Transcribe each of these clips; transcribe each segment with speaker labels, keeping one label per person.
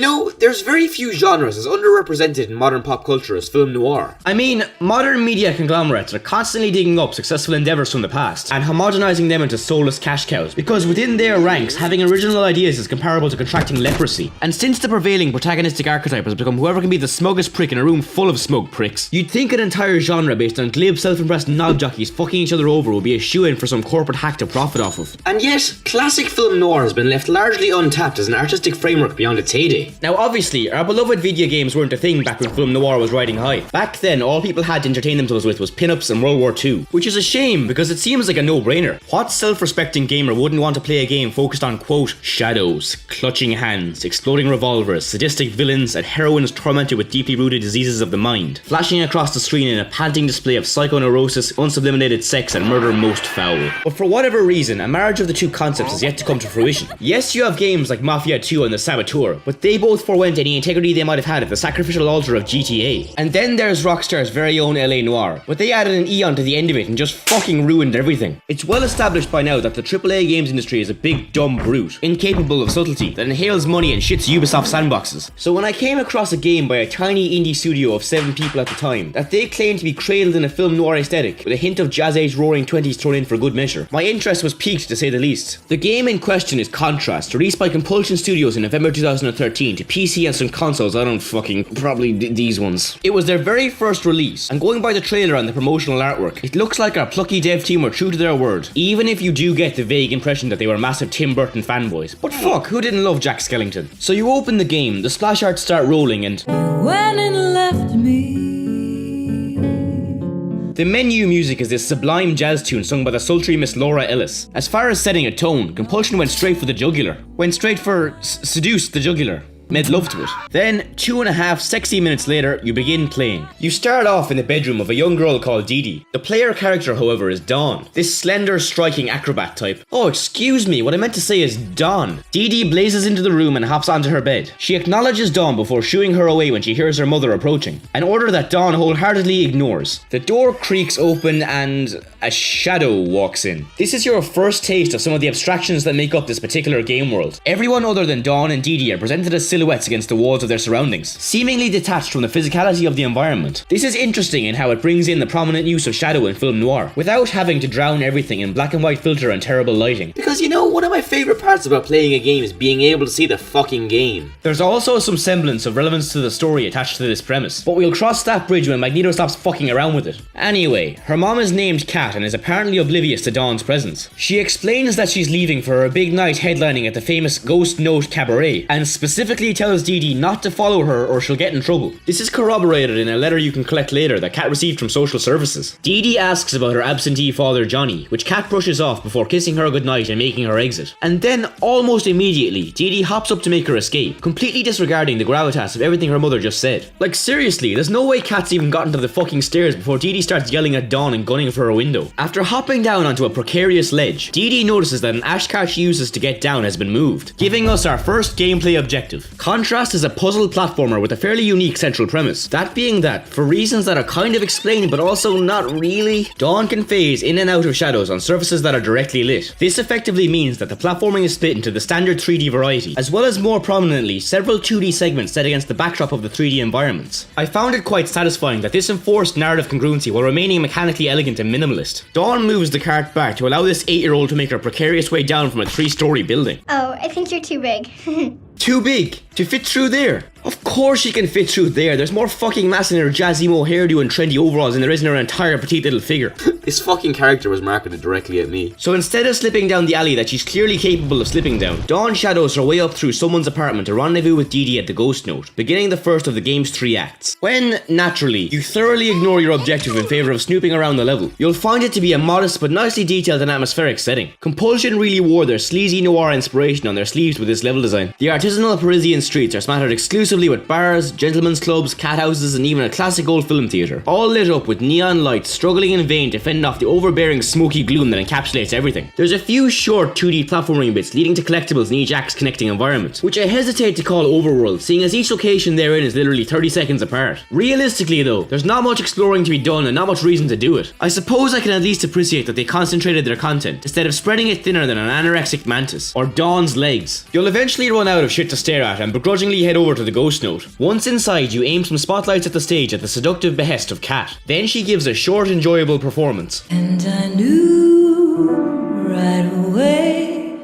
Speaker 1: know, there's very few genres as underrepresented in modern pop culture as film noir.
Speaker 2: I mean, modern media conglomerates are constantly digging up successful endeavours from the past and homogenizing them into soulless cash cows, because within their ranks, having original ideas is comparable to contracting leprosy. And since the prevailing protagonistic archetype has become whoever can be the smuggest prick in a room full of smug pricks, you'd think an entire genre based on glib, self-impressed knob jockeys fucking each other over would be a shoo-in for some corporate hack to profit off of.
Speaker 1: And yet, classic film noir has been left largely untapped as an artistic framework beyond its heyday.
Speaker 2: Now obviously, our beloved video games weren't a thing back when film noir was riding high. Back then, all people had to entertain themselves with was pin-ups and World War II, which is a shame because it seems like a no-brainer. What self-respecting gamer wouldn't want to play a game focused on, quote, shadows, clutching hands, exploding revolvers, sadistic villains, and heroines tormented with deeply rooted diseases of the mind, flashing across the screen in a panting display of psychoneurosis, unsublimated sex, and murder most foul. But for whatever reason, a marriage of the two concepts has yet to come to fruition. Yes, you have games like Mafia 2 and The Saboteur, but they both forewent any integrity they might have had at the sacrificial altar of GTA. And then there's Rockstar's very own LA Noire, but they added an Eon to the end of it and just fucking ruined everything. It's well established by now that the AAA games industry is a big dumb brute, incapable of subtlety, that inhales money and shits Ubisoft sandboxes. So when I came across a game by a tiny indie studio of 7 people at the time, that they claimed to be cradled in a film noir aesthetic, with a hint of jazz age roaring 20s thrown in for good measure, my interest was piqued to say the least. The game in question is Contrast, released by Compulsion Studios in November 2013 to PC and some consoles, probably these ones. It was their very first release, and going by the trailer and the promotional artwork, it looks like our plucky dev team were true to their word, even if you do get the vague impression that they were massive Tim Burton fanboys. But fuck, who didn't love Jack Skellington? So you open the game, the splash arts start rolling, and
Speaker 3: you went and left me.
Speaker 2: The menu music is this sublime jazz tune sung by the sultry Miss Laura Ellis. As far as setting a tone, Compulsion went straight for the jugular. Went straight for seduce the jugular. Made love to it. Then, 2.5 sexy minutes later, you begin playing. You start off in the bedroom of a young girl called Dee Dee. The player character, however, is Dawn, this slender, striking acrobat type. Oh, excuse me, what I meant to say is Dawn. Dee Dee blazes into the room and hops onto her bed. She acknowledges Dawn before shooing her away when she hears her mother approaching, an order that Dawn wholeheartedly ignores. The door creaks open and a shadow walks in. This is your first taste of some of the abstractions that make up this particular game world. Everyone other than Dawn and Dee Dee are presented as silhouettes against the walls of their surroundings, seemingly detached from the physicality of the environment. This is interesting in how it brings in the prominent use of shadow in film noir, without having to drown everything in black and white filter and terrible lighting.
Speaker 1: Because you know, one of my favourite parts about playing a game is being able to see the fucking game.
Speaker 2: There's also some semblance of relevance to the story attached to this premise, but we'll cross that bridge when Magneto stops fucking around with it. Anyway, her mom is named Kat and is apparently oblivious to Dawn's presence. She explains that she's leaving for a big night headlining at the famous Ghost Note Cabaret, and specifically tells Dee Dee not to follow her or she'll get in trouble. This is corroborated in a letter you can collect later that Kat received from social services. Dee Dee asks about her absentee father Johnny, which Kat brushes off before kissing her goodnight and making her exit. And then, almost immediately, Dee Dee hops up to make her escape, completely disregarding the gravitas of everything her mother just said. Like seriously, there's no way Kat's even gotten to the fucking stairs before Dee Dee starts yelling at Dawn and gunning for her window. After hopping down onto a precarious ledge, Dee Dee notices that an ash cart she uses to get down has been moved, giving us our first gameplay objective. Contrast is a puzzle platformer with a fairly unique central premise. That being that, for reasons that are kind of explained but also not really, Dawn can phase in and out of shadows on surfaces that are directly lit. This effectively means that the platforming is split into the standard 3D variety, as well as more prominently several 2D segments set against the backdrop of the 3D environments. I found it quite satisfying that this enforced narrative congruency while remaining mechanically elegant and minimalist. Dawn moves the cart back to allow this 8-year-old to make her precarious way down from a 3-story building.
Speaker 4: Oh, I think you're too big.
Speaker 2: Too big to fit through there. Of course she can fit through there. There's more fucking mass in her jazzy mo hairdo and trendy overalls than there is in her entire petite little figure.
Speaker 1: This fucking character was marketed directly at me.
Speaker 2: So instead of slipping down the alley that she's clearly capable of slipping down, Dawn shadows her way up through someone's apartment to rendezvous with Dee Dee at the Ghost Note, beginning the first of the game's 3 acts. When, naturally, you thoroughly ignore your objective in favour of snooping around the level, you'll find it to be a modest but nicely detailed and atmospheric setting. Compulsion really wore their sleazy noir inspiration on their sleeves with this level design. The artisanal Parisian streets are smattered exclusively exclusively with bars, gentlemen's clubs, cat houses, and even a classic old film theatre, all lit up with neon lights struggling in vain to fend off the overbearing smoky gloom that encapsulates everything. There's a few short 2D platforming bits leading to collectibles in each act's connecting environment, which I hesitate to call overworld, seeing as each location therein is literally 30 seconds apart. Realistically though, there's not much exploring to be done and not much reason to do it. I suppose I can at least appreciate that they concentrated their content, instead of spreading it thinner than an anorexic mantis, or Dawn's legs. You'll eventually run out of shit to stare at and begrudgingly head over to the ghost note. Once inside, you aim some spotlights at the stage at the seductive behest of Kat. Then she gives a short, enjoyable performance.
Speaker 3: And I knew right away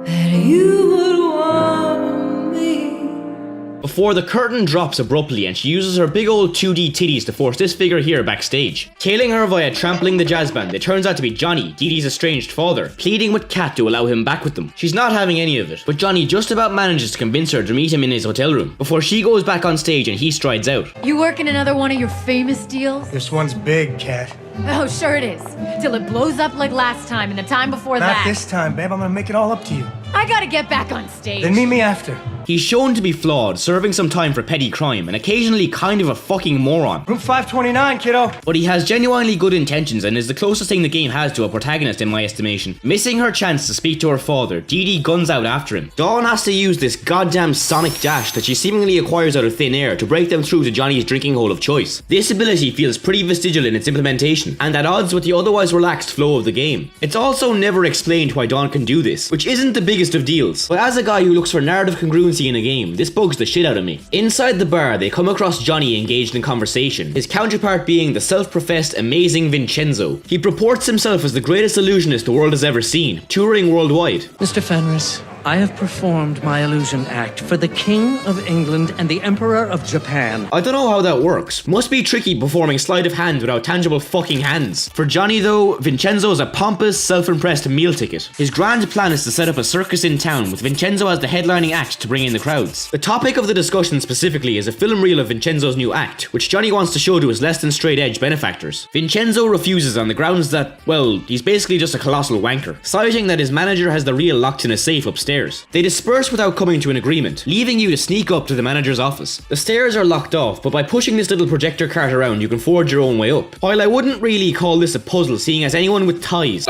Speaker 3: that you would want me.
Speaker 2: Before the curtain drops abruptly and she uses her big old 2D titties to force this figure here backstage. Tailing her via trampling the jazz band, it turns out to be Johnny, Dee Dee's estranged father, pleading with Kat to allow him back with them. She's not having any of it, but Johnny just about manages to convince her to meet him in his hotel room, before she goes back on stage and he strides out.
Speaker 4: You working another one of your famous deals?
Speaker 5: This one's big, Kat.
Speaker 4: Oh, sure it is. Till it blows up like last time and the time before that.
Speaker 5: Not this time, babe. I'm gonna make it all up to you.
Speaker 4: I gotta get back on stage.
Speaker 5: Then meet me after.
Speaker 2: He's shown to be flawed, serving some time for petty crime, and occasionally kind of a fucking moron.
Speaker 5: Room 529, kiddo.
Speaker 2: But he has genuinely good intentions and is the closest thing the game has to a protagonist in my estimation. Missing her chance to speak to her father, Dee Dee guns out after him. Dawn has to use this goddamn sonic dash that she seemingly acquires out of thin air to break them through to Johnny's drinking hole of choice. This ability feels pretty vestigial in its implementation, and at odds with the otherwise relaxed flow of the game. It's also never explained why Dawn can do this, which isn't the biggest of deals, but as a guy who looks for narrative congruency in a game, this bugs the shit out of me. Inside the bar, they come across Johnny engaged in conversation, his counterpart being the self-professed amazing Vincenzo. He purports himself as the greatest illusionist the world has ever seen, touring worldwide.
Speaker 6: Mr. Fenris, I have performed my illusion act for the King of England and the Emperor of Japan.
Speaker 2: I don't know how that works. Must be tricky performing sleight of hand without tangible fucking hands. For Johnny though, Vincenzo is a pompous, self-impressed meal ticket. His grand plan is to set up a circus in town with Vincenzo as the headlining act to bring in the crowds. The topic of the discussion specifically is a film reel of Vincenzo's new act, which Johnny wants to show to his less than straight edge benefactors. Vincenzo refuses on the grounds that, well, he's basically just a colossal wanker, citing that his manager has the reel locked in a safe upstairs. They disperse without coming to an agreement, leaving you to sneak up to the manager's office. The stairs are locked off, but by pushing this little projector cart around you can forge your own way up. While I wouldn't really call this a puzzle, seeing as anyone with eyes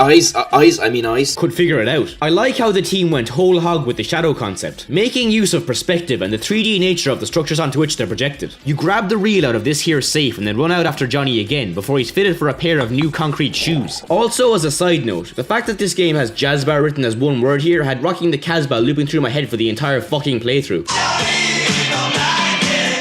Speaker 2: could figure it out. I like how the team went whole hog with the shadow concept, making use of perspective and the 3D nature of the structures onto which they're projected. You grab the reel out of this here safe and then run out after Johnny again before he's fitted for a pair of new concrete shoes. Also, as a side note, the fact that this game has jazz bar written as one word here had rocking the Casbah looping through my head for the entire fucking playthrough.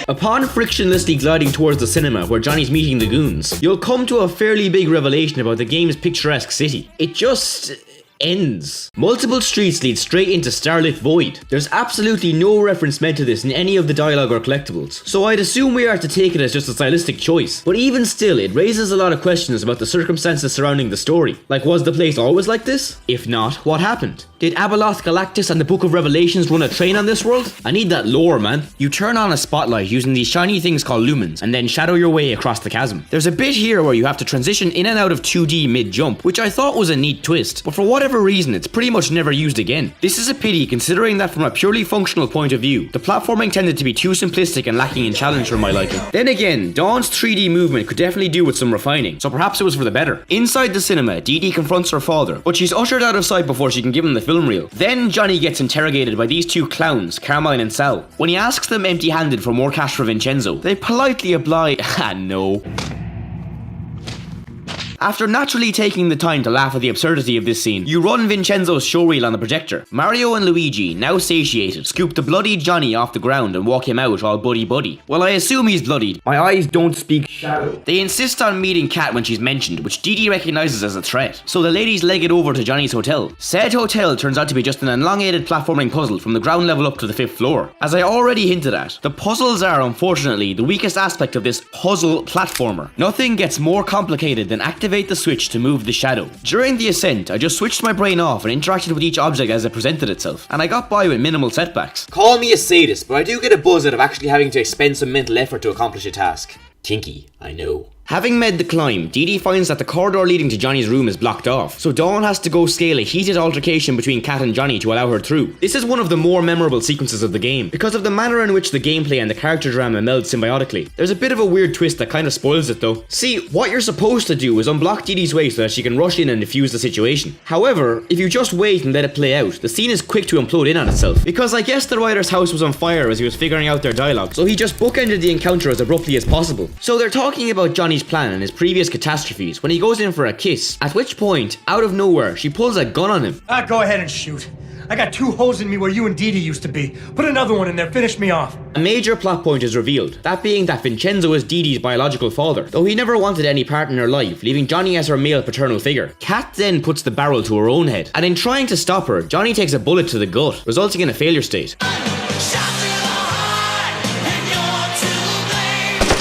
Speaker 2: Upon frictionlessly gliding towards the cinema where Johnny's meeting the goons, you'll come to a fairly big revelation about the game's picturesque city. It just ends. Multiple streets lead straight into starlit void. There's absolutely no reference meant to this in any of the dialogue or collectibles, so I'd assume we are to take it as just a stylistic choice. But even still, it raises a lot of questions about the circumstances surrounding the story. Like, was the place always like this? If not, what happened? Did Abeloth Galactus and the Book of Revelations run a train on this world? I need that lore, man. You turn on a spotlight using these shiny things called lumens, and then shadow your way across the chasm. There's a bit here where you have to transition in and out of 2D mid-jump, which I thought was a neat twist, but for whatever reason, it's pretty much never used again. This is a pity, considering that from a purely functional point of view, the platforming tended to be too simplistic and lacking in challenge for my liking. Then again, Dawn's 3D movement could definitely do with some refining, so perhaps it was for the better. Inside the cinema, Dee Dee confronts her father, but she's ushered out of sight before she can give him the film reel. Then Johnny gets interrogated by these two clowns, Carmine and Sal. When he asks them empty-handed for more cash for Vincenzo, they politely oblige. No. After naturally taking the time to laugh at the absurdity of this scene, you run Vincenzo's showreel on the projector. Mario and Luigi, now satiated, scoop the bloody Johnny off the ground and walk him out all buddy-buddy. Well, I assume he's bloodied. My eyes don't speak shadow. They insist on meeting Kat when she's mentioned, which Dee Dee recognises as a threat. So the ladies leg it over to Johnny's hotel. Said hotel turns out to be just an elongated platforming puzzle from the ground level up to the 5th floor. As I already hinted at, the puzzles are unfortunately the weakest aspect of this puzzle platformer. Nothing gets more complicated than activating the switch to move the shadow. During the ascent, I just switched my brain off and interacted with each object as it presented itself, and I got by with minimal setbacks.
Speaker 1: Call me a sadist, but I do get a buzz out of actually having to expend some mental effort to accomplish a task. Tinky, I know.
Speaker 2: Having made the climb, Dee Dee finds that the corridor leading to Johnny's room is blocked off, so Dawn has to go scale a heated altercation between Kat and Johnny to allow her through. This is one of the more memorable sequences of the game, because of the manner in which the gameplay and the character drama meld symbiotically. There's a bit of a weird twist that kind of spoils it though. See, what you're supposed to do is unblock Dee Dee's way so that she can rush in and defuse the situation. However, if you just wait and let it play out, the scene is quick to implode in on itself, because I guess the writer's house was on fire as he was figuring out their dialogue, so he just bookended the encounter as abruptly as possible. So they're talking about Johnny's plan and his previous catastrophes when he goes in for a kiss, at which point, out of nowhere, she pulls a gun on him.
Speaker 5: Go ahead and shoot. I got 2 holes in me where you and Dee Dee used to be. Put another one in there, finish me off.
Speaker 2: A major plot point is revealed, that being that Vincenzo is Dee Dee's biological father, though he never wanted any part in her life, leaving Johnny as her male paternal figure. Kat then puts the barrel to her own head, and in trying to stop her, Johnny takes a bullet to the gut, resulting in a failure state.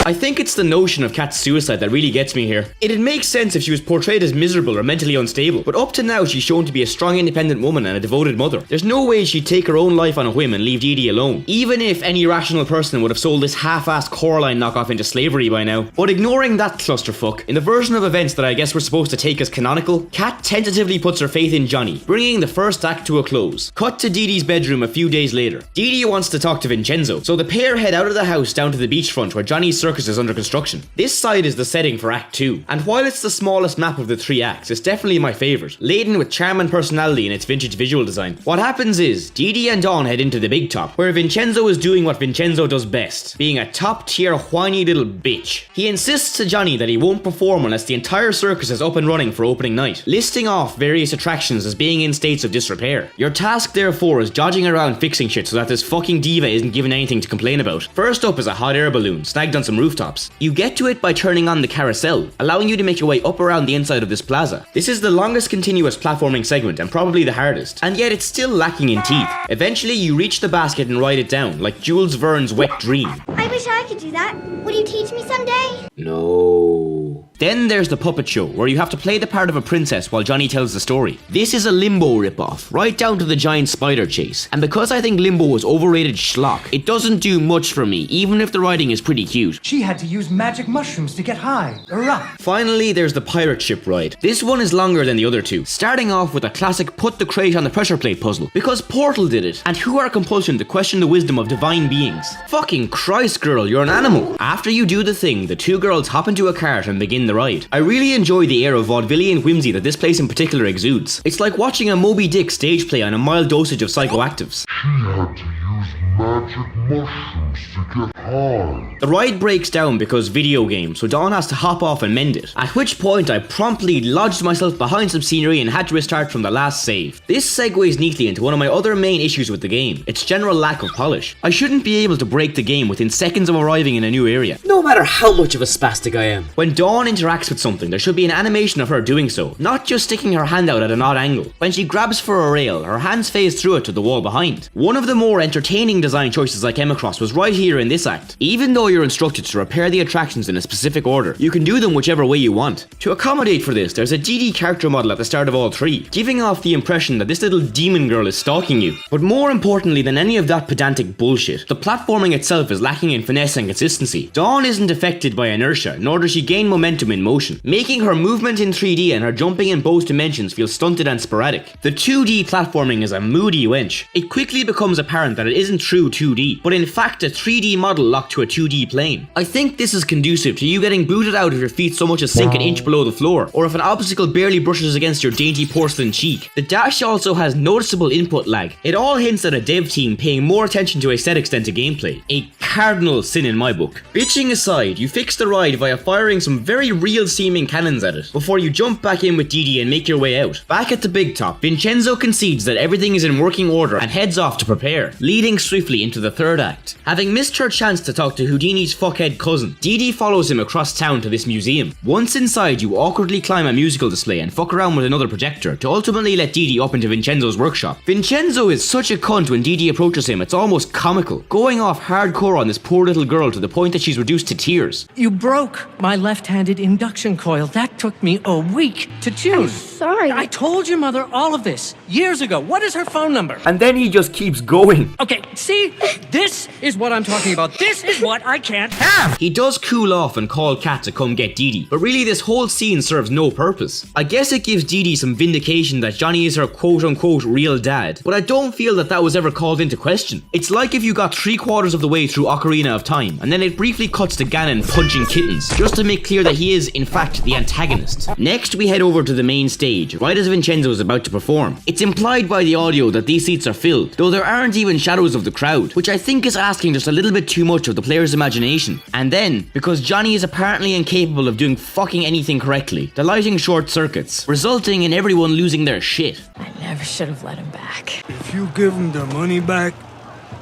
Speaker 2: I think it's the notion of Kat's suicide that really gets me here. It'd make sense if she was portrayed as miserable or mentally unstable, but up to now she's shown to be a strong independent woman and a devoted mother. There's no way she'd take her own life on a whim and leave Dee Dee alone, even if any rational person would have sold this half-assed Coraline knockoff into slavery by now. But ignoring that clusterfuck, in the version of events that I guess we're supposed to take as canonical, Kat tentatively puts her faith in Johnny, bringing the first act to a close. Cut to Dee Dee's bedroom a few days later. Dee Dee wants to talk to Vincenzo, so the pair head out of the house down to the beachfront where Johnny's circus is under construction. This side is the setting for Act 2, and while it's the smallest map of the 3 acts, it's definitely my favourite, laden with charm and personality in its vintage visual design. What happens is, Dee Dee and Dawn head into the big top, where Vincenzo is doing what Vincenzo does best, being a top tier whiny little bitch. He insists to Johnny that he won't perform unless the entire circus is up and running for opening night, listing off various attractions as being in states of disrepair. Your task therefore is dodging around fixing shit so that this fucking diva isn't given anything to complain about. First up is a hot air balloon, snagged on some rooftops. You get to it by turning on the carousel, allowing you to make your way up around the inside of this plaza. This is the longest continuous platforming segment and probably the hardest, and yet it's still lacking in teeth. Eventually you reach the basket and ride it down, like Jules Verne's wet dream.
Speaker 7: I wish I could do that. Will you teach me someday?
Speaker 1: No.
Speaker 2: Then there's the puppet show, where you have to play the part of a princess while Johnny tells the story. This is a Limbo ripoff, right down to the giant spider chase, and because I think Limbo was overrated schlock, it doesn't do much for me, even if the writing is pretty cute.
Speaker 5: She had to use magic mushrooms to get high. Hurrah!
Speaker 2: Finally, there's the pirate ship ride. This one is longer than the other two, starting off with a classic put the crate on the pressure plate puzzle, because Portal did it, and who are compulsion to question the wisdom of divine beings? Fucking Christ, girl, you're an animal. After you do the thing, the 2 girls hop into a cart and begin the ride. I really enjoy the air of vaudevillian whimsy that this place in particular exudes. It's like watching a Moby Dick stage play on a mild dosage of psychoactives.
Speaker 8: She had to use magic mushrooms to get high.
Speaker 2: The ride breaks down because video game, so Dawn has to hop off and mend it, at which point I promptly lodged myself behind some scenery and had to restart from the last save. This segues neatly into one of my other main issues with the game, its general lack of polish. I shouldn't be able to break the game within seconds of arriving in a new area.
Speaker 1: No matter how much of a spastic I am.
Speaker 2: When Dawn interacts with something, there should be an animation of her doing so, not just sticking her hand out at an odd angle. When she grabs for a rail, her hands phase through it to the wall behind. One of the more entertaining design choices I came across was right here in this act. Even though you're instructed to repair the attractions in a specific order, you can do them whichever way you want. To accommodate for this, there's a Dee Dee character model at the start of all 3, giving off the impression that this little demon girl is stalking you. But more importantly than any of that pedantic bullshit, the platforming itself is lacking in finesse and consistency. Dawn isn't affected by inertia, nor does she gain momentum in motion, making her movement in 3D and her jumping in both dimensions feel stunted and sporadic. The 2D platforming is a moody wench. It quickly becomes apparent that it isn't true 2D, but in fact a 3D model locked to a 2D plane. I think this is conducive to you getting booted out if your feet so much as sink an inch below the floor, or if an obstacle barely brushes against your dainty porcelain cheek. The dash also has noticeable input lag. It all hints at a dev team paying more attention to aesthetics than to gameplay. A cardinal sin in my book. Bitching aside, you fix the ride via firing some very real seeming cannons at it, before you jump back in with Dee Dee and make your way out. Back at the big top, Vincenzo concedes that everything is in working order and heads off to prepare, leading swiftly into the 3rd act. Having missed her chance to talk to Houdini's fuckhead cousin, Dee Dee follows him across town to this museum. Once inside, you awkwardly climb a musical display and fuck around with another projector to ultimately let Dee Dee up into Vincenzo's workshop. Vincenzo is such a cunt when Dee Dee approaches him, it's almost comical, going off hardcore on this poor little girl to the point that she's reduced to tears.
Speaker 6: You broke my left-handed induction coil. That took me a week to tune.
Speaker 7: sorry.
Speaker 6: I told your mother all of this years ago. What is her phone number?
Speaker 2: And then he just keeps going.
Speaker 6: Okay, see? This is what I'm talking about. This is what I can't have.
Speaker 2: He does cool off and call Kat to come get Dee Dee, but really this whole scene serves no purpose. I guess it gives Dee Dee some vindication that Johnny is her quote-unquote real dad, but I don't feel that that was ever called into question. It's like if you got 3/4 of the way through Ocarina of Time, and then it briefly cuts to Ganon punching kittens, just to make clear that he is, in fact, the antagonist. Next, we head over to the main stage, right as Vincenzo is about to perform. It's implied by the audio that these seats are filled, though there aren't even shadows of the crowd, which I think is asking just a little bit too much of the player's imagination. And then, because Johnny is apparently incapable of doing fucking anything correctly, the lighting short circuits, resulting in everyone losing their shit.
Speaker 4: I never should have let him back.
Speaker 9: If you give them their money back,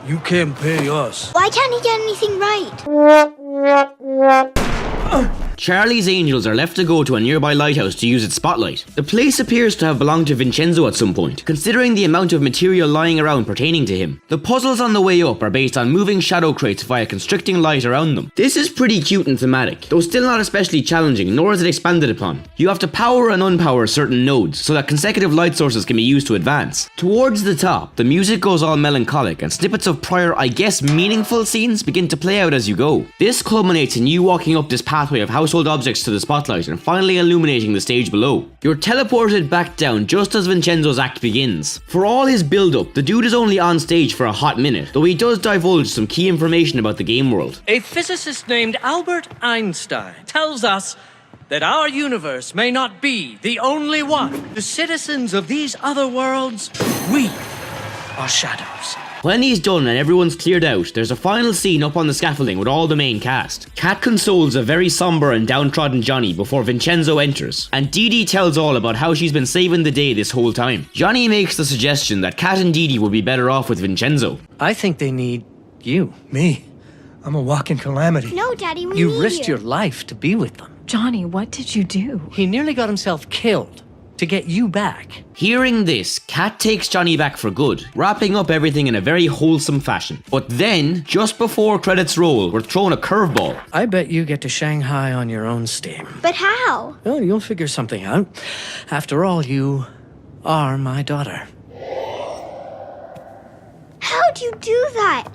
Speaker 9: you can't pay us.
Speaker 7: Why can't he get anything right?
Speaker 2: Charlie's angels are left to go to a nearby lighthouse to use its spotlight. The place appears to have belonged to Vincenzo at some point, considering the amount of material lying around pertaining to him. The puzzles on the way up are based on moving shadow crates via constricting light around them. This is pretty cute and thematic, though still not especially challenging, nor is it expanded upon. You have to power and unpower certain nodes so that consecutive light sources can be used to advance. Towards the top, the music goes all melancholic and snippets of prior, I guess, meaningful scenes begin to play out as you go. This culminates in you walking up this pathway of household objects to the spotlight and finally illuminating the stage below. You're teleported back down just as Vincenzo's act begins. For all his build-up, the dude is only on stage for a hot minute, though he does divulge some key information about the game world.
Speaker 6: A physicist named Albert Einstein tells us that our universe may not be the only one. The citizens of these other worlds, we are shadows.
Speaker 2: When he's done and everyone's cleared out, there's a final scene up on the scaffolding with all the main cast. Kat consoles a very somber and downtrodden Johnny before Vincenzo enters, and Dee Dee tells all about how she's been saving the day this whole time. Johnny makes the suggestion that Kat and Dee Dee would be better off with Vincenzo.
Speaker 6: I think they need you.
Speaker 5: Me? I'm a walking calamity.
Speaker 7: No, Daddy, we
Speaker 6: You
Speaker 7: need
Speaker 6: risked
Speaker 7: you.
Speaker 6: your life to be with them.
Speaker 4: Johnny, what did you do?
Speaker 6: He nearly got himself killed to get you back.
Speaker 2: Hearing this, Kat takes Johnny back for good, wrapping up everything in a very wholesome fashion. But then, just before credits roll, we're thrown a curveball.
Speaker 6: I bet you get to Shanghai on your own steam.
Speaker 7: But how?
Speaker 6: Well, you'll figure something out. After all, you are my daughter.
Speaker 7: How'd you do that?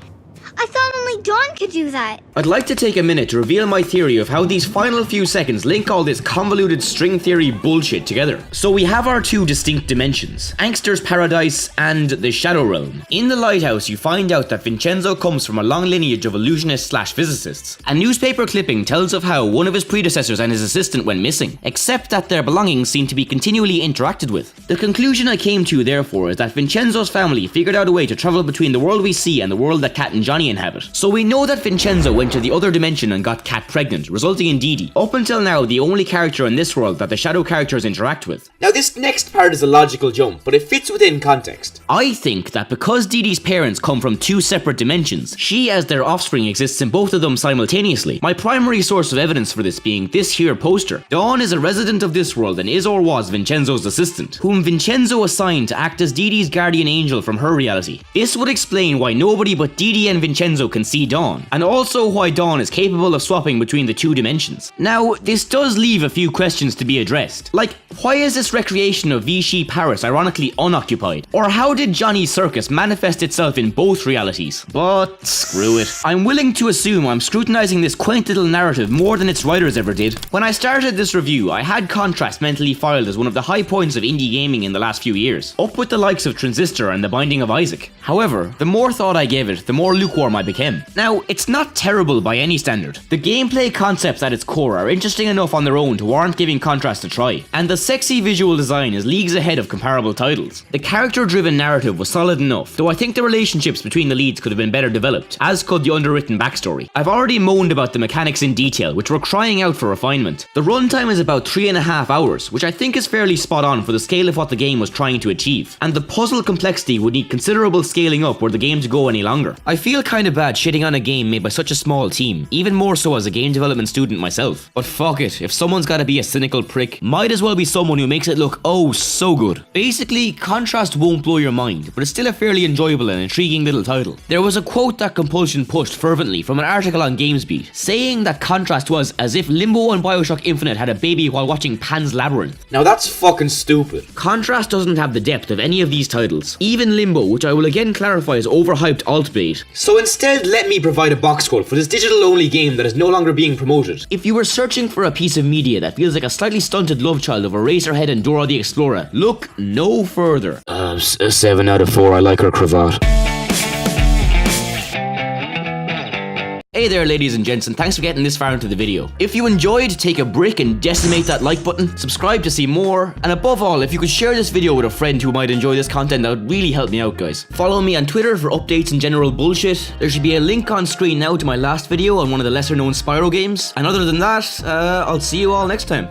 Speaker 7: I thought only Dawn could do that.
Speaker 2: I'd like to take a minute to reveal my theory of how these final few seconds link all this convoluted string theory bullshit together. So we have our two distinct dimensions, Angster's Paradise and the Shadow Realm. In the lighthouse, you find out that Vincenzo comes from a long lineage of illusionists / physicists. A newspaper clipping tells of how one of his predecessors and his assistant went missing, except that their belongings seem to be continually interacted with. The conclusion I came to, therefore, is that Vincenzo's family figured out a way to travel between the world we see and the world that Kat and Johnny inhabit. So we know that Vincenzo went to the other dimension and got Kat pregnant, resulting in Dee Dee. Up until now, the only character in this world that the shadow characters interact with.
Speaker 1: Now this next part is a logical jump, but it fits within context.
Speaker 2: I think that because Dee Dee's parents come from two separate dimensions, she as their offspring exists in both of them simultaneously. My primary source of evidence for this being this here poster. Dawn is a resident of this world and is or was Vincenzo's assistant, whom Vincenzo assigned to act as Dee Dee's guardian angel from her reality. This would explain why nobody but Dee Dee and Vincenzo can see Dawn, and also why Dawn is capable of swapping between the two dimensions. Now, this does leave a few questions to be addressed, like why is this recreation of Vichy Paris ironically unoccupied? Or how did Johnny's circus manifest itself in both realities? But screw it. I'm willing to assume I'm scrutinizing this quaint little narrative more than its writers ever did. When I started this review, I had Contrast mentally filed as one of the high points of indie gaming in the last few years, up with the likes of Transistor and The Binding of Isaac. However, the more thought I gave it, the more lukewarm I became. Now, it's not terrible by any standard. The gameplay concepts at its core are interesting enough on their own to warrant giving Contrast a try, and the sexy visual design is leagues ahead of comparable titles. The character-driven narrative was solid enough, though I think the relationships between the leads could have been better developed, as could the underwritten backstory. I've already moaned about the mechanics in detail, which were crying out for refinement. The runtime is about 3.5 hours, which I think is fairly spot on for the scale of what the game was trying to achieve, and the puzzle complexity would need considerable scaling up were the game to go any longer. I feel kinda bad shitting on a game made by such a small team, even more so as a game development student myself. But fuck it, if someone's gotta be a cynical prick, might as well be someone who makes it look oh so good. Basically, Contrast won't blow your mind, but it's still a fairly enjoyable and intriguing little title. There was a quote that Compulsion pushed fervently from an article on GamesBeat, saying that Contrast was as if Limbo and Bioshock Infinite had a baby while watching Pan's Labyrinth.
Speaker 1: Now that's fucking stupid.
Speaker 2: Contrast doesn't have the depth of any of these titles. Even Limbo, which I will again clarify is overhyped alt-bait.
Speaker 1: So instead, let me provide a box score for this digital-only game that is no longer being promoted.
Speaker 2: If you were searching for a piece of media that feels like a slightly stunted love child of Eraserhead and Dora the Explorer, look no further.
Speaker 1: 7 out of 4, I like her cravat.
Speaker 2: Hey there ladies and gents, and thanks for getting this far into the video. If you enjoyed, take a brick and decimate that like button, subscribe to see more, and above all, if you could share this video with a friend who might enjoy this content, that would really help me out, guys. Follow me on Twitter for updates and general bullshit. There should be a link on screen now to my last video on one of the lesser known Spyro games, and other than that, I'll see you all next time.